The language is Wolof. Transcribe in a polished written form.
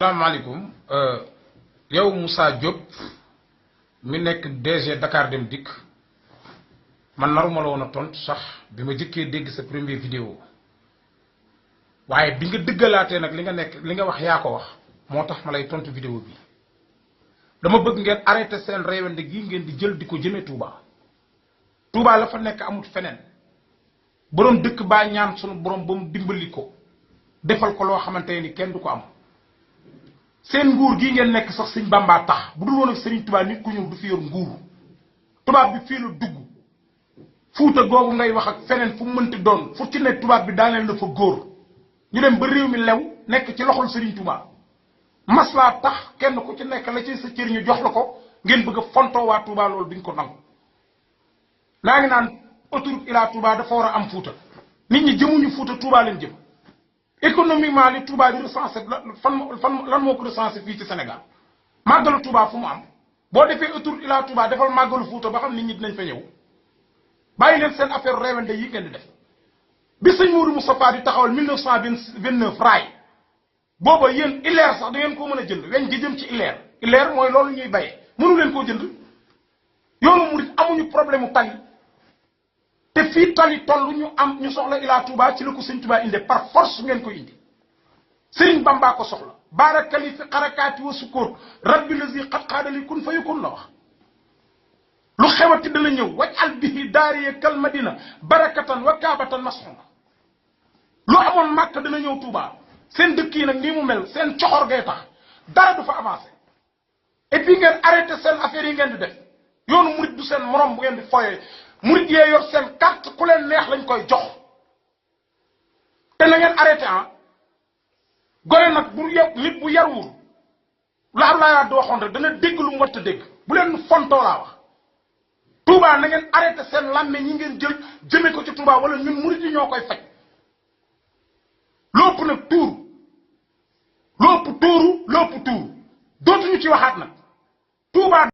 salaamaaleykum yow Moussa Diop mi nekk DG Dakar Dem Dikk man naruma la woon a tontu sax bi ma jëkkee dégg sa première vidéo waaye bi nga dëggalaatee nag li nga wax yaa ko wax moo tax ma lay tontu vidéo bi dama bëgg ngeen arrêté seen réewande gi ngeen di jël di ko jëmee Touba. Touba la fa nekk amut feneen borom dëkk baa ñaan sunu borom ba mu dimbali ko defal ko loo xamante ni kenn du ko am. seen nguur gii ngeen nekk sax sëñ Bamba tax bu dul woon ak Sëriñ Tuubaa nit ku ñëw du fi yor nguur tubaab bi fii la dugg fuuta googu ngay wax ak feneen fu mu mënti doon fu ci ne tubaab bi daaneel na fa góor ñu dem ba réew mi lew nekk ci loxol Sëriñ Tuubaa maslaa tax kenn ku ci nekk la ci sa cër ñu jox la ko ngeen bëgg a fontoo waa Touba loolu duñ ko nangu. naa ngi naan autoroute Ila Touba dafa war a am fuuta nit ñi jëmuñu fuuta Touba leen jëm. économiquement li Touba di recensé lan moo ko recensé fii ci Sénégal màggalu Touba fu mu am boo defee autour Ila Touba defal màggalu Fuuta ba xam nit ñi dinañ fa ñëw bàyyi leen seen affaire réewande yi ngeen di def bi sëñ Mourou Moustapha di taxawal 1929 raay booba yéen ileer sax da ngeen koo mën a jënd weñ gi jëm ci ileer mooy loolu ñuy bayee mënu leen koo jënd yoonu murit amuñu problème mu tali te fii tali toll ñu soxla Ila Touba ci la ko sëñ Touba inde par force ngeen ko indi Sëriñ Bamba ko soxla baarakali fi xarakaati wa sukóor rabbi lazi xat xaadali kun fa yakun la wax lu xewati dana ñëw waj al bihi daariye kal madina barakatan wa kaabatan masxuna lu amoon màkk dana ñëw Touba seen dëkk yi nag nii mu mel seen coxor gay tax dara du fa avancé et puis ngeen arrêté seen affaire yi ngeen di def yoonu murit du seen morom bu ngeen di foyee murit yee yor seen carte ku leen neex lañ koy jox te na ngeen arrêté goye nag nit bu yarwul la Abdoulaye Wade waxoon rek dana dégg lu mu war a dégg bu leen fontoo laa wax Touba na ngeen arrêté seen làmme ñi ngeen jël jëme ko ci Touba wala ñun murit yi ñoo koy faj lopp nag tuuru lopp tuuru dootuñu ci waxaat nag